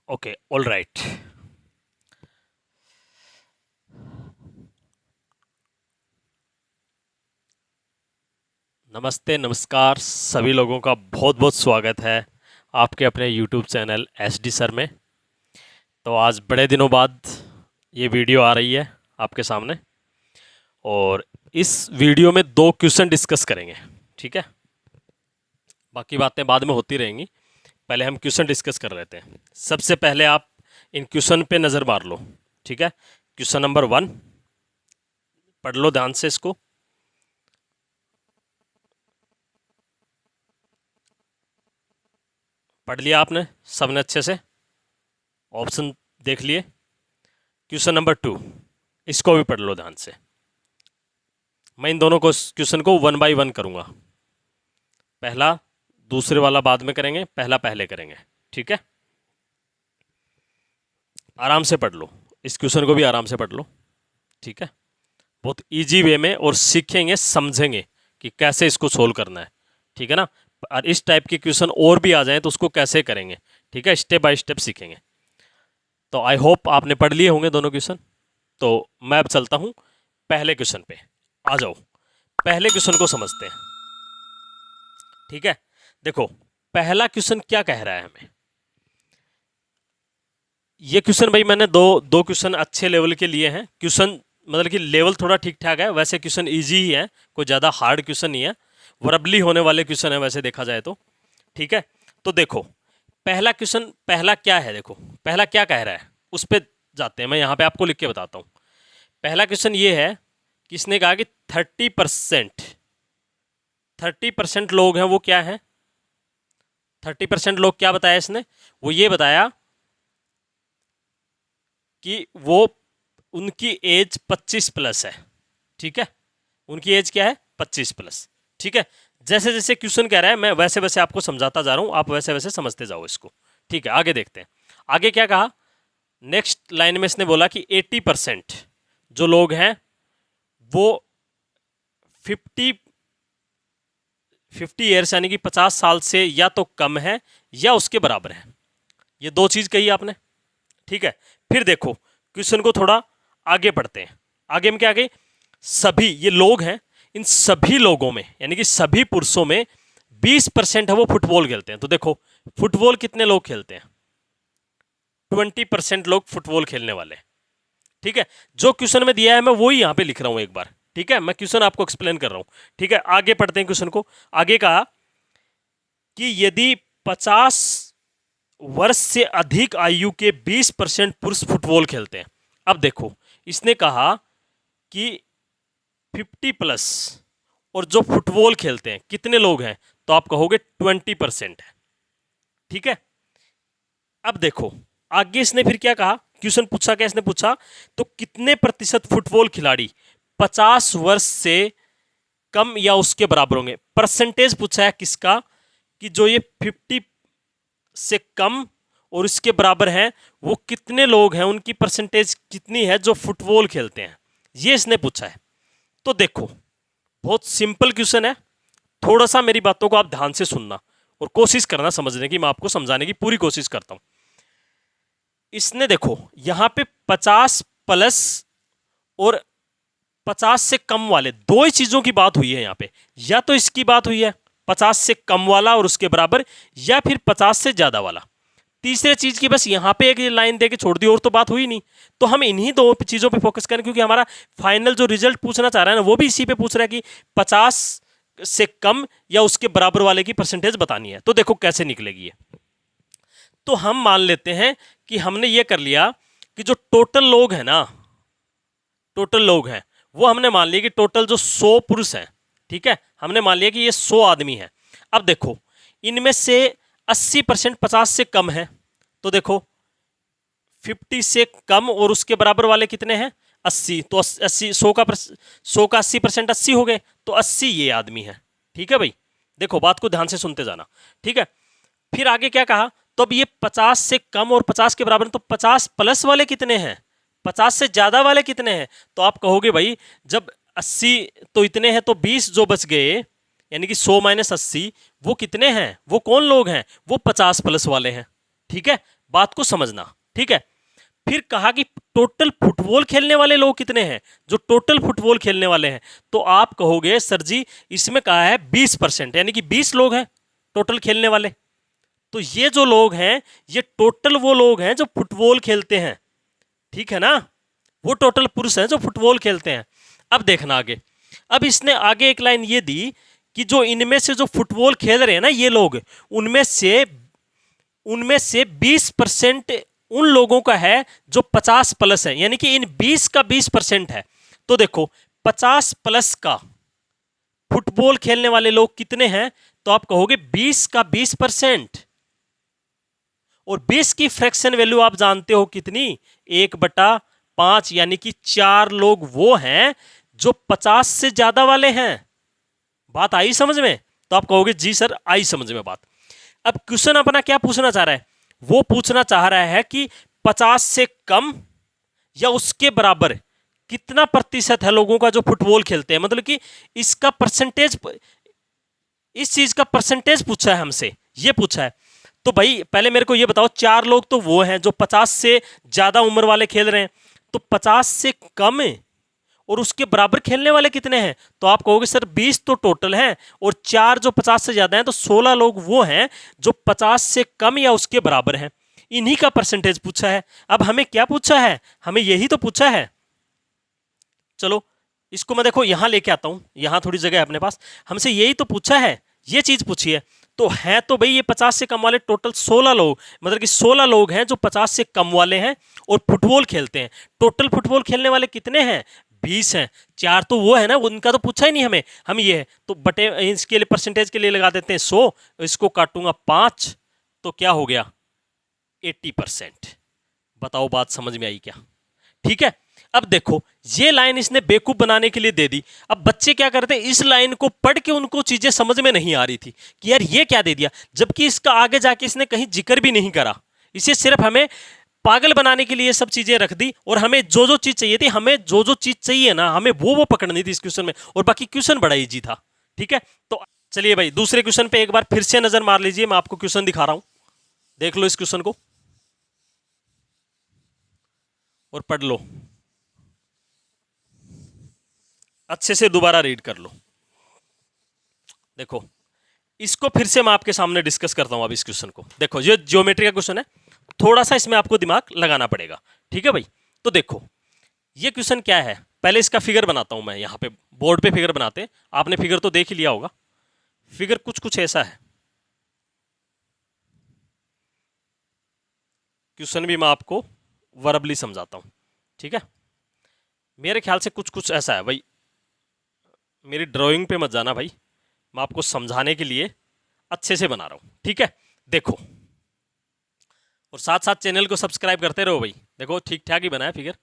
Okay, all right. नमस्ते, नमस्कार सभी लोगों का बहुत बहुत स्वागत है आपके अपने यूट्यूब चैनल एसडी सर में। तो आज बड़े दिनों बाद ये वीडियो आ रही है आपके सामने, और इस वीडियो में दो क्वेश्चन डिस्कस करेंगे। ठीक है, बाकी बातें बाद में होती रहेंगी, पहले हम क्वेश्चन डिस्कस कर लेते हैं। सबसे पहले आप इन क्वेश्चन पे नज़र मार लो। ठीक है, क्वेश्चन नंबर 1 पढ़ लो ध्यान से इसको। पढ़ लिया आपने सबने अच्छे से? ऑप्शन देख लिए? क्वेश्चन नंबर 2 इसको भी पढ़ लो ध्यान से। मैं इन दोनों को क्वेश्चन को 1 बाय 1 करूंगा। पहला दूसरे वाला बाद में करेंगे, पहला पहले करेंगे। ठीक है, आराम से पढ़ लो, इस क्वेश्चन को भी आराम से पढ़ लो। ठीक है, बहुत इजी वे में, और सीखेंगे समझेंगे कि कैसे इसको सोल्व करना है। ठीक है ना, और इस टाइप के क्वेश्चन और भी आ जाएं तो उसको कैसे करेंगे। ठीक है, स्टेप बाय स्टेप सीखेंगे। तो आई होप आपने पढ़ लिए होंगे दोनों क्वेश्चन। तो मैं अब चलता हूं पहले क्वेश्चन पे। आ जाओ, पहले क्वेश्चन को समझते हैं। ठीक है, देखो पहला क्वेश्चन क्या कह रहा है हमें। ये क्वेश्चन भाई मैंने दो दो क्वेश्चन अच्छे लेवल के लिए हैं। क्वेश्चन मतलब कि लेवल थोड़ा ठीक ठाक है, वैसे क्वेश्चन इजी ही है, कोई ज़्यादा हार्ड क्वेश्चन नहीं है, वरबली होने वाले क्वेश्चन है वैसे देखा जाए तो। ठीक है, तो देखो पहला क्वेश्चन, पहला क्या है, देखो पहला क्या कह रहा है उस पर जाते हैं। मैं यहाँ पे आपको लिख के बताता हूँ। पहला क्वेश्चन ये है कि इसने कहा कि 30% लोग हैं, वो क्या हैं 30% लोग, क्या बताया इसने, वो ये बताया कि वो उनकी एज 25 प्लस है। ठीक है, उनकी एज क्या है 25 प्लस। ठीक है, जैसे जैसे क्वेश्चन कह रहा है मैं वैसे वैसे आपको समझाता जा रहा हूं, आप वैसे वैसे समझते जाओ इसको। ठीक है, आगे देखते हैं। आगे क्या कहा, नेक्स्ट लाइन में इसने बोला कि 80% जो लोग हैं वो 50 ईयर्स यानी कि 50 साल से या तो कम है या उसके बराबर है। ये दो चीज कही आपने। ठीक है, फिर देखो क्वेश्चन को थोड़ा आगे पढ़ते हैं। आगे में क्या, आगे सभी ये लोग हैं, इन सभी लोगों में यानी कि सभी पुरुषों में 20% है वो फुटबॉल खेलते हैं। तो देखो फुटबॉल कितने लोग खेलते हैं, 20% लोग फुटबॉल खेलने वाले। ठीक है, जो क्वेश्चन में दिया है मैं वही यहां पे लिख रहा हूं एक बार। ठीक है, मैं क्वेश्चन आपको एक्सप्लेन कर रहा हूं। ठीक है, आगे पढ़ते हैं क्वेश्चन को। आगे कहा कि यदि 50 वर्ष से अधिक आयु के 20% पुरुष फुटबॉल खेलते हैं। अब देखो इसने कहा कि 50 प्लस और जो फुटबॉल खेलते हैं कितने लोग हैं, तो आप कहोगे 20% है। ठीक है, अब देखो आगे इसने फिर क्या कहा, क्वेश्चन पूछा क्या इसने पूछा, तो कितने प्रतिशत फुटबॉल खिलाड़ी 50 वर्ष से कम या उसके बराबर होंगे। परसेंटेज पूछा है किसका, कि जो ये 50 से कम और इसके बराबर है वो कितने लोग हैं, उनकी परसेंटेज कितनी है जो फुटबॉल खेलते हैं, ये इसने पूछा है। तो देखो बहुत सिंपल क्वेश्चन है, थोड़ा सा मेरी बातों को आप ध्यान से सुनना और कोशिश करना समझने की, मैं आपको समझाने की पूरी कोशिश करता हूं। इसने देखो यहां पे 50 प्लस और 50 से कम वाले दो ही चीजों की बात हुई है यहां पे। या तो इसकी बात हुई है 50 से कम वाला और उसके बराबर, या फिर 50 से ज्यादा वाला। तीसरे चीज की बस यहां पे एक लाइन देके छोड़ दी, और तो बात हुई नहीं। तो हम इन्हीं दो चीजों पे फोकस करें, क्योंकि हमारा फाइनल जो रिजल्ट पूछना चाह रहा है ना वो भी इसी पे पूछ रहा है कि 50 से कम या उसके बराबर वाले की परसेंटेज बतानी है। तो देखो कैसे निकलेगी ये। तो हम मान लेते हैं कि हमने ये कर लिया कि जो टोटल लोग हैं ना, टोटल लोग हैं वो हमने मान लिया कि टोटल जो 100 पुरुष हैं, ठीक है, हमने मान लिया कि ये 100 आदमी हैं। अब देखो इनमें से 80% 50 से कम है, तो देखो 50 से कम और उसके बराबर वाले कितने हैं 80, तो 80 100 का 80% 80 हो गए, तो 80 ये आदमी है। ठीक है भाई, देखो बात को ध्यान से सुनते जाना। ठीक है, फिर आगे क्या कहा, तो अब ये 50 से कम और 50 के बराबर, तो 50 प्लस वाले कितने हैं, 50 से ज्यादा वाले कितने हैं, तो आप कहोगे भाई जब 80 तो इतने हैं, तो 20 जो बच गए यानी कि 100 माइनस 80 वो कितने हैं, वो कौन लोग हैं, वो 50 प्लस वाले हैं। ठीक है, बात को समझना, ठीक है। फिर कहा कि टोटल फुटबॉल खेलने वाले लोग कितने हैं, जो टोटल फुटबॉल खेलने वाले हैं, तो आप कहोगे सर जी इसमें कहा है 20%, यानी कि 20 लोग हैं टोटल खेलने वाले। तो ये जो लोग हैं ये टोटल वो लोग हैं जो फुटबॉल खेलते हैं, ठीक है ना, वो टोटल पुरुष हैं जो फुटबॉल खेलते हैं। अब देखना आगे, अब इसने आगे एक लाइन ये दी कि जो इनमें से जो फुटबॉल खेल रहे हैं ना ये लोग, उनमें से 20% उन लोगों का है जो 50 प्लस है, यानी कि इन 20 का 20% है। तो देखो 50 प्लस का फुटबॉल खेलने वाले लोग कितने हैं, तो आप कहोगे 20 का 20%। और 20 की फ्रैक्शन वैल्यू आप जानते हो कितनी, 1/5, यानी कि 4 लोग वो हैं जो 50 से ज्यादा वाले हैं। बात आई समझ में? तो आप कहोगे जी सर आई समझ में बात। अब क्वेश्चन अपना क्या पूछना चाह रहा है, वो पूछना चाह रहा है कि 50 से कम या उसके बराबर कितना प्रतिशत है लोगों का जो फुटबॉल खेलते हैं, मतलब कि इसका परसेंटेज, इस चीज का परसेंटेज पूछा है हमसे, ये पूछा है। तो भाई पहले मेरे को ये बताओ, 4 लोग तो वो हैं जो 50 से ज्यादा उम्र वाले खेल रहे हैं, तो 50 से कम है और उसके बराबर खेलने वाले कितने हैं, तो आप कहोगे सर 20 तो टोटल हैं और 4 जो 50 से ज्यादा हैं, तो 16 लोग वो हैं जो 50 से कम या उसके बराबर हैं। इन्हीं का परसेंटेज पूछा है। अब हमें क्या पूछा है, हमें यही तो पूछा है। चलो इसको मैं देखो यहां लेके आता हूं, यहां थोड़ी जगह है अपने पास, हमसे यही तो पूछा है, ये चीज पूछी है। तो है तो भाई ये 50 से कम वाले टोटल 16 लोग, मतलब कि 16 लोग हैं जो 50 से कम वाले हैं और फुटबॉल खेलते हैं। टोटल फुटबॉल खेलने वाले कितने हैं, 20 हैं। 4 तो वो है ना, उनका तो पूछा ही नहीं हमें, हम ये है तो बटे इसके लिए परसेंटेज के लिए लगा देते हैं 100, इसको काटूंगा 5, तो क्या हो गया 80%। बताओ बात समझ में आई क्या? ठीक है। अब देखो ये लाइन इसने बेवकूफ बनाने के लिए दे दी। अब बच्चे क्या करते हैं, इस लाइन को पढ़ के उनको चीजें समझ में नहीं आ रही थी कि यार ये क्या दे दिया, जबकि इसका आगे जाके इसने कहीं जिक्र भी नहीं करा। इसे सिर्फ हमें पागल बनाने के लिए सब चीजें रख दी, और हमें जो जो चीज चाहिए थी, हमें जो जो चीज चाहिए ना, हमें वो पकड़नी थी इस क्वेश्चन में, और बाकी क्वेश्चन बड़ा इजी था। ठीक है, तो चलिए भाई दूसरे क्वेश्चन पे एक बार फिर से नजर मार लीजिए। मैं आपको क्वेश्चन दिखा रहा हूं, देख लो इस क्वेश्चन को और पढ़ लो अच्छे से, दोबारा रीड कर लो। देखो इसको फिर से मैं आपके सामने डिस्कस करता हूं अब इस क्वेश्चन को। देखो ये ज्योमेट्री का क्वेश्चन है, थोड़ा सा इसमें आपको दिमाग लगाना पड़ेगा। ठीक है भाई, तो देखो ये क्वेश्चन क्या है, पहले इसका फिगर बनाता हूं मैं। यहां पे बोर्ड पे फिगर बनाते हैं, आपने फिगर तो देख ही लिया होगा। फिगर कुछ ऐसा है, क्वेश्चन भी मैं आपको वर्बली समझाता हूं। ठीक है, मेरे ख्याल से कुछ ऐसा है भाई, मेरी ड्राइंग पे मत जाना भाई, मैं आपको समझाने के लिए अच्छे से बना रहा हूं। ठीक है, देखो और साथ साथ चैनल को सब्सक्राइब करते रहो भाई। देखो ठीक ठाक ही बना है फिगर,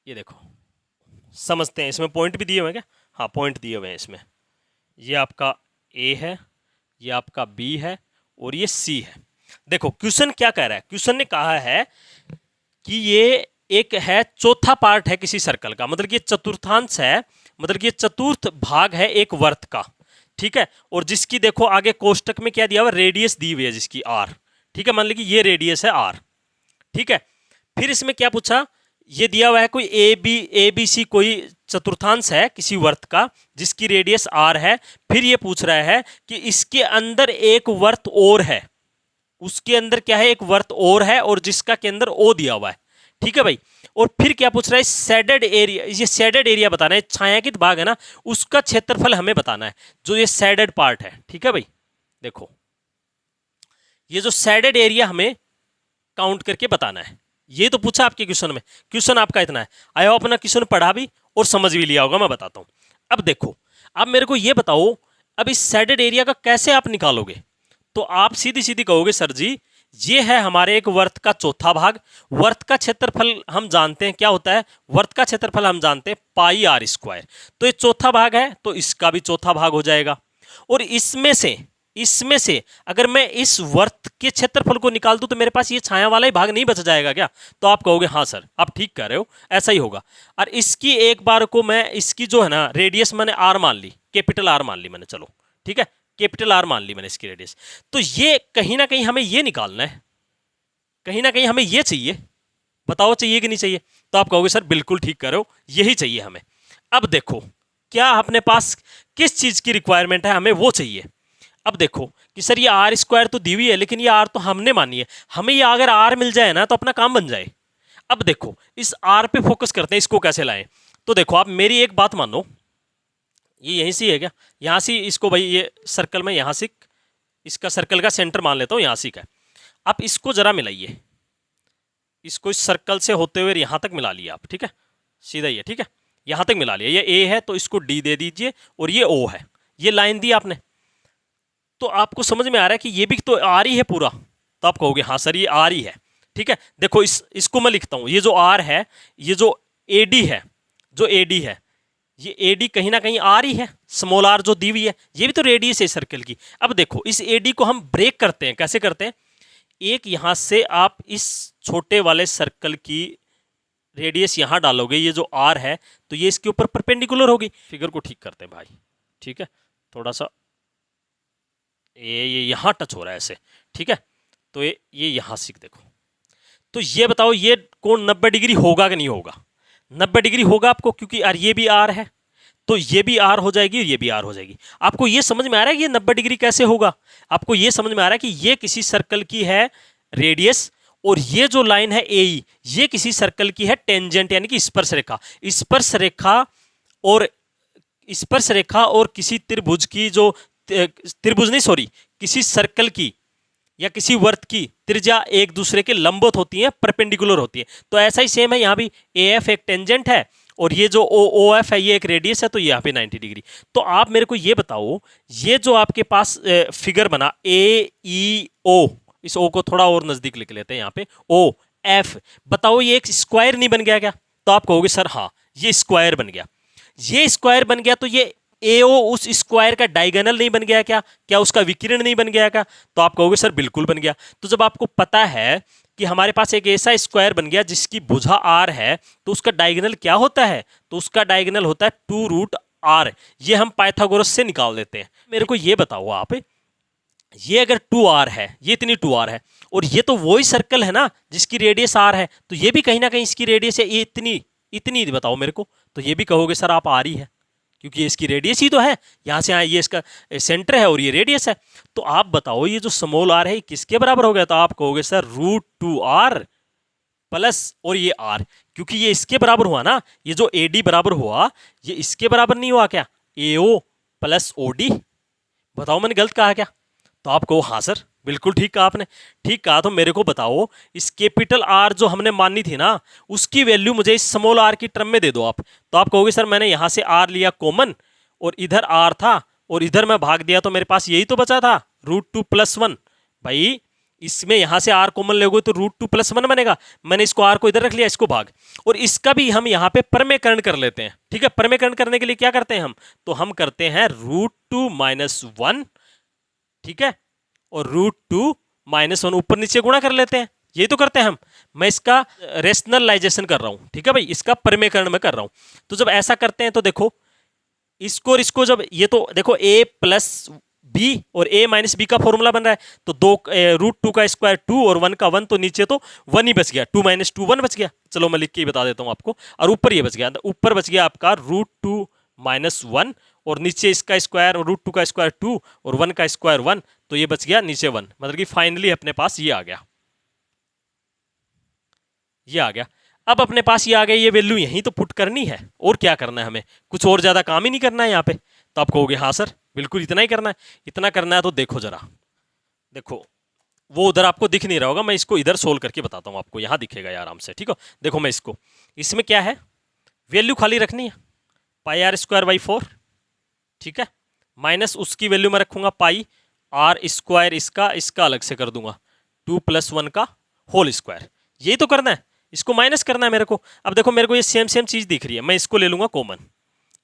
ये देखो समझते हैं। इसमें पॉइंट भी दिए हुए हैं क्या? हाँ पॉइंट दिए हुए हैं इसमें। ये आपका ए है, ये आपका बी है और ये सी है। देखो क्वेश्चन क्या कह रहा है, क्वेश्चन ने कहा है कि ये एक है चौथा पार्ट है किसी सर्कल का, मतलब कि ये चतुर्थांश है, मतलब कि ये चतुर्थ भाग है एक वर्त का। ठीक है, और जिसकी देखो आगे कोष्टक में क्या दिया हुआ, रेडियस दी हुई है जिसकी आर। ठीक है, मान लीजिए ये रेडियस है आर। ठीक है, फिर इसमें क्या पूछा, ये दिया हुआ है कोई ए बी सी कोई चतुर्थांश है किसी वर्त का जिसकी रेडियस आर है। फिर ये पूछ रहा है कि इसके अंदर एक वर्त और है, उसके अंदर क्या है, एक वर्त और है और जिसका के अंदर ओ दिया हुआ है। ठीक है भाई, और फिर क्या पूछ रहा है, शेडेड एरिया, ये शेडेड एरिया बताना है, छायांकित भाग है ना, उसका क्षेत्रफल हमें बताना है, जो ये शेडेड पार्ट है। ठीक है भाई, देखो ये जो शेडेड एरिया हमें काउंट करके बताना है, ये तो पूछा आपके क्वेश्चन में। क्वेश्चन आपका इतना है, आई होप अपना क्वेश्चन पढ़ा भी और समझ भी लिया होगा, मैं बताता हूं। अब देखो, अब मेरे को ये बताओ, अब इस शेडेड एरिया का कैसे आप निकालोगे? तो आप सीधी सीधी कहोगे सर जी ये है हमारे एक वर्त का चौथा भाग। वर्त का क्षेत्रफल हम जानते हैं क्या होता है, वर्त का क्षेत्रफल हम जानते हैं पाई आर स्क्वायर। तो ये चौथा भाग है तो इसका भी चौथा भाग हो जाएगा। और इसमें से अगर मैं इस वर्त के क्षेत्रफल को निकाल दूं तो मेरे पास ये छाया वाला ही भाग नहीं बच जाएगा क्या? तो आप कहोगे हाँ सर आप ठीक कह रहे हो, ऐसा ही होगा। और इसकी एक बार को मैं इसकी जो है ना रेडियस मैंने आर मान ली, कैपिटल आर मान ली मैंने, चलो ठीक है कैपिटल आर मान ली मैंने इसकी रेडियस। तो ये कहीं ना कहीं हमें ये निकालना है, कहीं ना कहीं हमें ये चाहिए, बताओ चाहिए कि नहीं चाहिए? तो आप कहोगे सर बिल्कुल ठीक करो, यही चाहिए हमें। अब देखो क्या अपने पास किस चीज़ की रिक्वायरमेंट है, हमें वो चाहिए। अब देखो कि सर ये आर स्क्वायर तो दी हुई है, लेकिन ये आर तो हमने मानी है, हमें ये अगर आर मिल जाए ना तो अपना काम बन जाए। अब देखो इस आर पे फोकस करते हैं, इसको कैसे लाएं। तो देखो आप मेरी एक बात मानो, ये यहीं से है क्या, यहाँ से इसको भाई ये सर्कल में यहाँ से इसका सर्कल का सेंटर मान लेता हूँ, यहाँ से का। आप इसको जरा मिलाइए, इसको इस सर्कल से होते हुए यहाँ तक मिला लिया आप, ठीक है, सीधा ही है, ठीक है, यहाँ तक मिला लिया। ये ए है तो इसको डी दे दीजिए, और ये ओ है, ये लाइन दी आपने। तो आपको समझ में आ रहा है कि ये भी तो आर ही है पूरा। तो आप कहोगे हाँ सर ये आर ही है, ठीक है। देखो इसको मैं लिखता हूँ, ये जो आर है, ये जो ए डी है, जो ए डी है, ये ए डी कहीं ना कहीं आर ही है, स्मॉल आर जो दी हुई है, ये भी तो रेडियस है सर्कल की। अब देखो इस ए डी को हम ब्रेक करते हैं, कैसे करते हैं, एक यहां से आप इस छोटे वाले सर्कल की रेडियस यहां डालोगे, ये जो आर है तो ये इसके ऊपर परपेंडिकुलर होगी। फिगर को ठीक करते हैं भाई, ठीक है, थोड़ा सा ये यहां टच हो रहा है ऐसे, ठीक है। तो ये यहां से देखो, तो ये बताओ ये कोण 90 डिग्री होगा कि नहीं होगा? 90 डिग्री होगा आपको, क्योंकि यार ये भी आर है, तो ये भी आर हो जाएगी, ये भी आर हो जाएगी। आपको ये समझ में आ रहा है कि ये 90 डिग्री कैसे होगा? आपको ये समझ में आ रहा है कि ये किसी सर्कल की है रेडियस, और ये जो लाइन है ए, ये किसी सर्कल की है टेंजेंट, यानी कि स्पर्श रेखा। स्पर्श रेखा और स्पर्श रेखा और किसी त्रिभुज की जो त्रिभुज नहीं सॉरी किसी सर्कल की या किसी वर्त की त्रिज्या एक दूसरे के लंबवत होती है, परपेंडिकुलर होती है। तो ऐसा ही सेम है यहाँ भी, ए एफ एक टेंजेंट है और ये जो ओ एफ है ये एक रेडियस है, तो यहाँ पे 90 डिग्री। तो आप मेरे को ये बताओ, ये जो आपके पास फिगर बना ए ई ओ, इस ओ को थोड़ा और नजदीक लिख लेते हैं यहाँ पे, ओ एफ, बताओ ये एक स्क्वायर नहीं बन गया क्या? तो आप कहोगे सर हाँ ये स्क्वायर बन गया। ये स्क्वायर बन गया तो ये एओ उस स्क्वायर का डायगोनल नहीं बन गया क्या? क्या उसका विकिरण नहीं बन गया क्या? तो आप कहोगे सर बिल्कुल बन गया। तो जब आपको पता है कि हमारे पास एक ऐसा स्क्वायर बन गया जिसकी भुजा आर है, तो उसका डायगोनल क्या होता है? तो उसका डायगोनल होता है 2√r। ये हम पाइथागोरस से निकाल देते हैं। मेरे को ये बताओ आप, ये अगर 2r है, ये इतनी 2r है, और ये तो वही सर्कल है ना जिसकी रेडियस r है, तो ये भी कहीं ना कहीं इसकी रेडियस है, ये इतनी इतनी बताओ मेरे को। तो ये भी कहोगे सर आप r ही है, क्योंकि ये इसकी रेडियस ही तो है, यहाँ से यहाँ ये इसका सेंटर है और ये रेडियस है। तो आप बताओ ये जो स्मॉल आर है किसके बराबर हो गया? तो आप कहोगे सर √2r प्लस और ये r, क्योंकि ये इसके बराबर हुआ ना, ये जो AD बराबर हुआ ये इसके बराबर नहीं हुआ क्या? AO plus OD। बताओ मैंने गलत कहा क्या? तो आप कहो हाँ सर बिल्कुल ठीक कहा आपने। ठीक कहा, तो मेरे को बताओ इस कैपिटल आर जो हमने मानी थी ना, उसकी वैल्यू मुझे इस स्मॉल आर की टर्म में दे दो आप। तो आप कहोगे सर मैंने यहाँ से आर लिया कॉमन, और इधर आर था और इधर मैं भाग दिया, तो मेरे पास यही तो बचा था √2 + 1। भाई इसमें यहाँ से आर कॉमन लोगे तो √2 + 1 बनेगा। मैंने इसको आर को इधर रख लिया, इसको भाग, और इसका भी हम यहाँ पे परमेकरण कर लेते हैं। ठीक है, परमेकरण करने के लिए क्या करते हैं हम? तो हम करते हैं √2 - 1, ठीक है, और √2 - 1 ऊपर नीचे गुणा कर लेते हैं। यही तो करते हैं हम। मैं इसका रेशनलाइजेशन कर रहा हूं, ठीक है भाई, इसका परमेकरण में कर रहा हूं। तो जब ऐसा करते हैं तो देखो इसको और इसको, जब ये तो देखो a + b और a - b का फॉर्मूला बन रहा है, तो √2 का स्क्वायर 2 और 1 का 1, तो नीचे तो 1 ही बच गया, 2 - 2 1 बच गया। चलो मैं लिख के ही बता देता हूं आपको। और ऊपर ये बच गया, ऊपर बच गया आपका √2 - 1, और नीचे इसका स्क्वायर, √2 का स्क्वायर 2 और 1 का स्क्वायर 1, तो ये बच गया नीचे 1। मतलब कि फाइनली अपने पास ये आ गया, ये आ गया। अब अपने पास ये आ गया, ये वैल्यू यहीं तो पुट करनी है, और क्या करना है हमें? कुछ और ज्यादा काम ही नहीं करना है यहाँ पे। तो आप कहोगे हाँ सर बिल्कुल इतना ही करना है। इतना करना है तो देखो जरा, देखो वो उधर आपको दिख नहीं रहा होगा, मैं इसको इधर सोल्व करके बताता हूँ आपको, यहाँ दिखेगा यार आराम से। ठीक है, देखो मैं इसको, इसमें क्या है, वैल्यू खाली रखनी है πr²/4, ठीक है, माइनस उसकी वैल्यू मैं रखूंगा πr², इसका अलग से कर दूंगा 2 + 1 का होल स्क्वायर। यही तो करना है, इसको माइनस करना है मेरे को। अब देखो मेरे को ये सेम चीज दिख रही है, मैं इसको ले लूंगा कॉमन।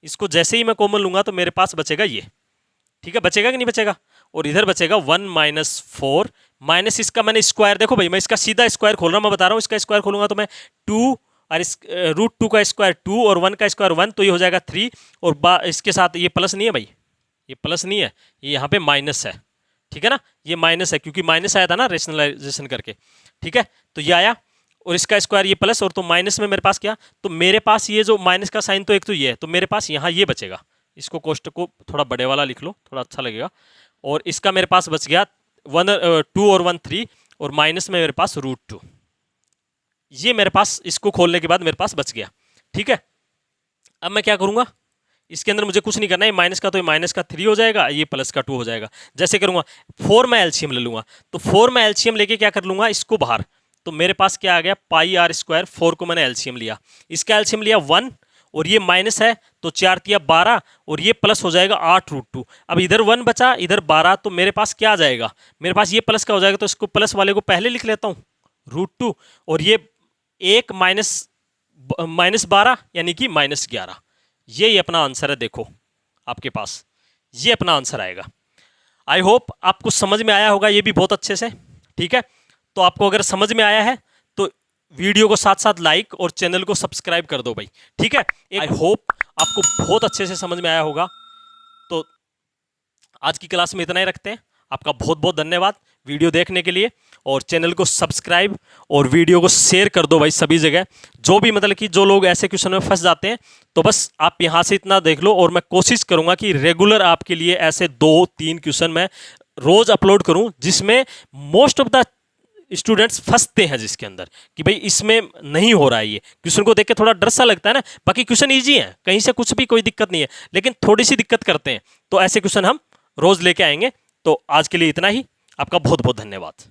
इसको जैसे ही मैं कॉमन लूंगा तो मेरे पास बचेगा ये, ठीक है, बचेगा कि नहीं बचेगा? और इधर बचेगा 1 - 4 माइनस इसका मैंने स्क्वायर, देखो भाई मैं इसका सीधा स्क्वायर खोल रहा हूँ, मैं बता रहा हूँ, इसका स्क्वायर खोलूंगा तो मैं 2 और इस √2 का स्क्वायर 2 और 1 का स्क्वायर 1, तो ये हो जाएगा 3, और इसके साथ ये प्लस नहीं है भाई, ये प्लस नहीं है, ये यहाँ पे माइनस है, ठीक है ना, ये माइनस है क्योंकि माइनस आया था ना रेशनलाइजेशन करके, ठीक है। तो ये आया और इसका स्क्वायर ये प्लस, और तो माइनस में मेरे पास क्या, तो मेरे पास ये जो माइनस का साइन तो एक तो ये है, तो मेरे पास यहाँ ये बचेगा। इसको कोष्टक को थोड़ा बड़े वाला लिख लो, थोड़ा अच्छा लगेगा। और इसका मेरे पास बच गया 2 और 1 3, और माइनस में मेरे पास √2। ये मेरे पास इसको खोलने के बाद मेरे पास बच गया, ठीक है। अब मैं क्या करूंगा, इसके अंदर मुझे कुछ नहीं करना है, माइनस का तो ये माइनस का 3 हो जाएगा, ये प्लस का 2 हो जाएगा। जैसे करूंगा 4 में एलसीएम ले लूंगा, तो 4 में एलसीएम लेके क्या कर लूंगा, इसको बाहर, तो मेरे पास क्या आ गया, पाई आर स्क्वायर। 4 को मैंने एलसीएम लिया, इसका एलसीएम लिया 1, और ये माइनस है तो 4 तिया 12, और ये प्लस हो जाएगा 8√2। अब इधर 1 बचा, इधर 12, तो मेरे पास क्या आ जाएगा, मेरे पास ये प्लस का हो जाएगा, तो इसको प्लस वाले को पहले लिख लेता हूँ √2, और ये 1 माइनस 12 यानी कि -11। ये अपना आंसर है, देखो आपके पास ये अपना आंसर आएगा। आई होप आपको समझ में आया होगा ये भी बहुत अच्छे से, ठीक है। तो आपको अगर समझ में आया है तो वीडियो को साथ साथ लाइक और चैनल को सब्सक्राइब कर दो भाई, ठीक है। आई होप आपको बहुत अच्छे से समझ में आया होगा। तो आज की क्लास में इतना ही रखते हैं। आपका बहुत बहुत धन्यवाद वीडियो देखने के लिए, और चैनल को सब्सक्राइब और वीडियो को शेयर कर दो भाई सभी जगह। जो भी मतलब कि जो लोग ऐसे क्वेश्चन में फंस जाते हैं, तो बस आप यहाँ से इतना देख लो, और मैं कोशिश करूँगा कि रेगुलर आपके लिए ऐसे 2-3 क्वेश्चन मैं रोज़ अपलोड करूँ, जिसमें मोस्ट ऑफ द स्टूडेंट्स फंसते हैं, जिसके अंदर कि भाई इसमें नहीं हो रहा है, ये क्वेश्चन को देख के थोड़ा डर सा लगता है ना। बाकी क्वेश्चन ईजी है, कहीं से कुछ भी कोई दिक्कत नहीं है, लेकिन थोड़ी सी दिक्कत करते हैं, तो ऐसे क्वेश्चन हम रोज़ लेके आएंगे। तो आज के लिए इतना ही, आपका बहुत बहुत धन्यवाद।